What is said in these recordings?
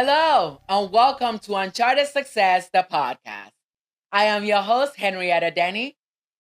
Hello, and welcome to Uncharted Success, the podcast. I am your host, Henrietta Deny,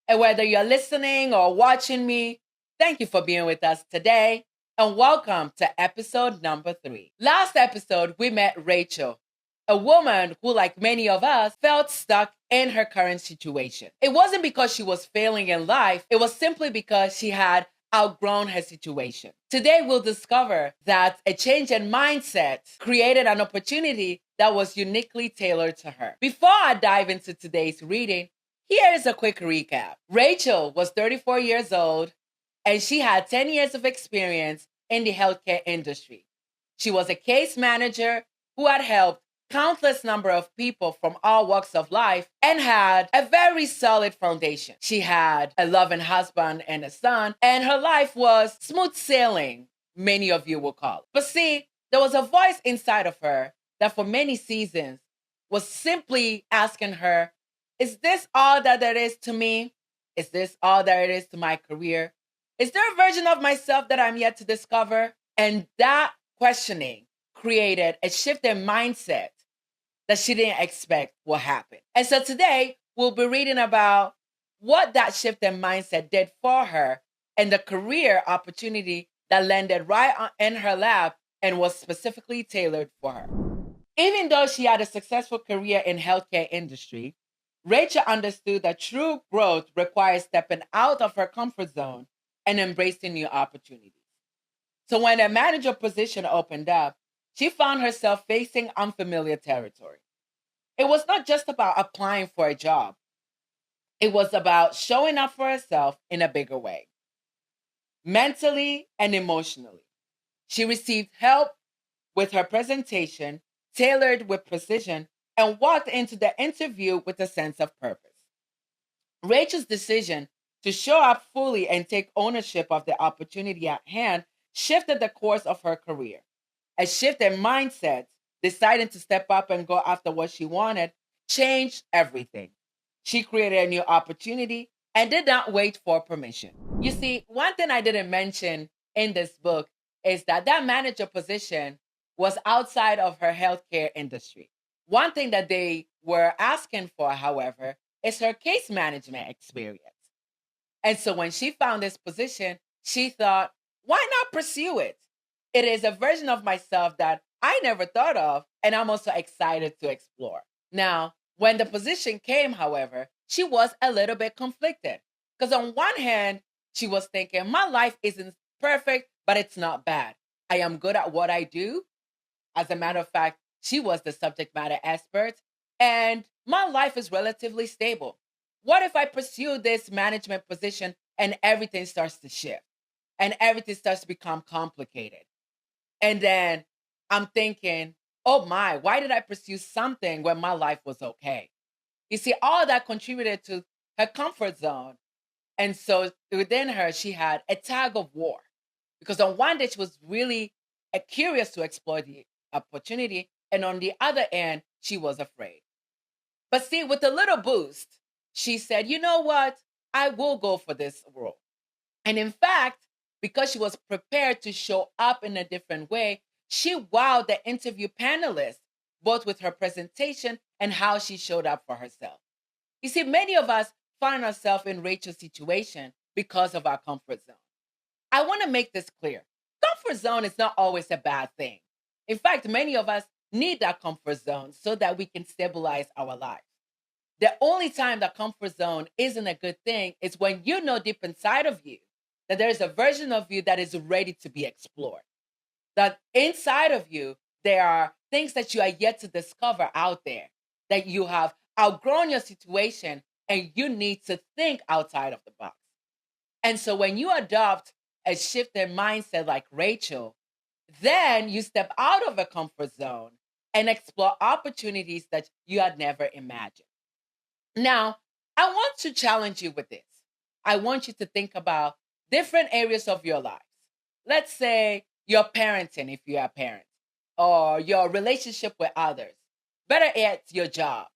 and whether you're listening or watching me, thank you for being with us today, and welcome to episode number 3. Last episode, we met Rachel, a woman who, like many of us, felt stuck in her current situation. It wasn't because she was failing in life, it was simply because she had outgrown her situation. Today, we'll discover that a change in mindset created an opportunity that was uniquely tailored to her. Before I dive into today's reading, here is a quick recap. Rachel was 34 years old, and she had 10 years of experience in the healthcare industry. She was a case manager who had helped countless number of people from all walks of life and had a very solid foundation. She had a loving husband and a son, and her life was smooth sailing, many of you will call it. But see, there was a voice inside of her that for many seasons was simply asking her, is this all that there is to me? Is this all that it is to my career? Is there a version of myself that I'm yet to discover? And that questioning created a shift in mindset that she didn't expect will happen. And so today, we'll be reading about what that shift in mindset did for her and the career opportunity that landed right in her lap and was specifically tailored for her. Even though she had a successful career in healthcare industry, Rachel understood that true growth requires stepping out of her comfort zone and embracing new opportunities. So when a manager position opened up, she found herself facing unfamiliar territory. It was not just about applying for a job. It was about showing up for herself in a bigger way, mentally and emotionally. She received help with her presentation, tailored with precision, and walked into the interview with a sense of purpose. Rachel's decision to show up fully and take ownership of the opportunity at hand shifted the course of her career. A shift in mindset, deciding to step up and go after what she wanted, changed everything. She created a new opportunity and did not wait for permission. You see, one thing I didn't mention in this book is that manager position was outside of her healthcare industry. One thing that they were asking for, however, is her case management experience. And so when she found this position, she thought, why not pursue it? It is a version of myself that I never thought of, and I'm also excited to explore. Now, when the position came, however, she was a little bit conflicted. Because on one hand, she was thinking, my life isn't perfect, but it's not bad. I am good at what I do. As a matter of fact, she was the subject matter expert, and my life is relatively stable. What if I pursue this management position and everything starts to shift and everything starts to become complicated? And then I'm thinking, oh my, why did I pursue something when my life was okay? You see, all that contributed to her comfort zone. And so within her, she had a tug of war. Because on one day, she was really curious to explore the opportunity. And on the other end, she was afraid. But see, with a little boost, she said, you know what? I will go for this role. And in fact, because she was prepared to show up in a different way, she wowed the interview panelists, both with her presentation and how she showed up for herself. You see, many of us find ourselves in Rachel's situation because of our comfort zone. I want to make this clear. Comfort zone is not always a bad thing. In fact, many of us need that comfort zone so that we can stabilize our lives. The only time that comfort zone isn't a good thing is when you know deep inside of you that there is a version of you that is ready to be explored. That inside of you, there are things that you are yet to discover out there, that you have outgrown your situation and you need to think outside of the box. And so when you adopt a shift in mindset like Rachel, then you step out of a comfort zone and explore opportunities that you had never imagined. Now, I want to challenge you with this. I want you to think about different areas of your lives. Let's say your parenting, if you are a parent, or your relationship with others. Better yet, your job.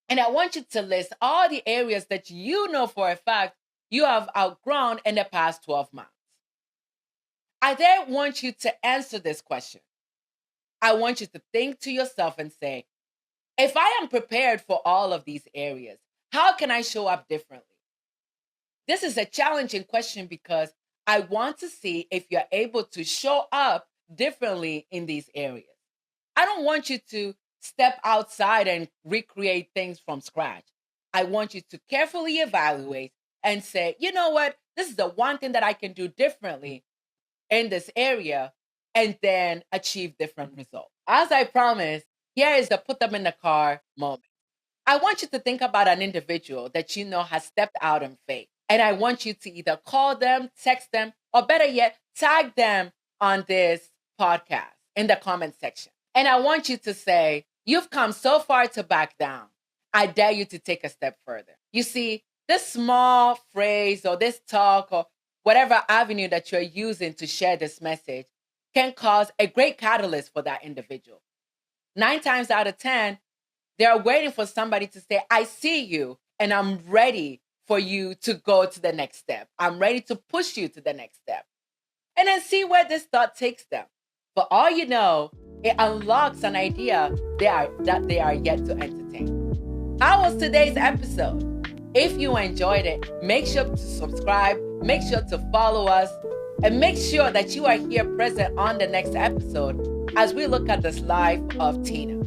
And I want you to list all the areas that you know for a fact you have outgrown in the past 12 months. I then want you to answer this question. I want you to think to yourself and say, if I am prepared for all of these areas, how can I show up differently? This is a challenging question because I want to see if you're able to show up differently in these areas. I don't want you to step outside and recreate things from scratch. I want you to carefully evaluate and say, you know what? This is the one thing that I can do differently in this area, and then achieve different results. As I promised, here is the put them in the car moment. I want you to think about an individual that you know has stepped out in faith. And I want you to either call them, text them, or better yet, tag them on this podcast in the comment section. And I want you to say, you've come so far to back down. I dare you to take a step further. You see, this small phrase or this talk or whatever avenue that you're using to share this message can cause a great catalyst for that individual. 9 times out of 10, they're waiting for somebody to say, I see you and I'm ready for you to go to the next step. I'm ready to push you to the next step. And then see where this thought takes them. For all you know, it unlocks an idea that they are yet to entertain. How was today's episode? If you enjoyed it, make sure to subscribe, make sure to follow us, and make sure that you are here present on the next episode as we look at this life of Tina.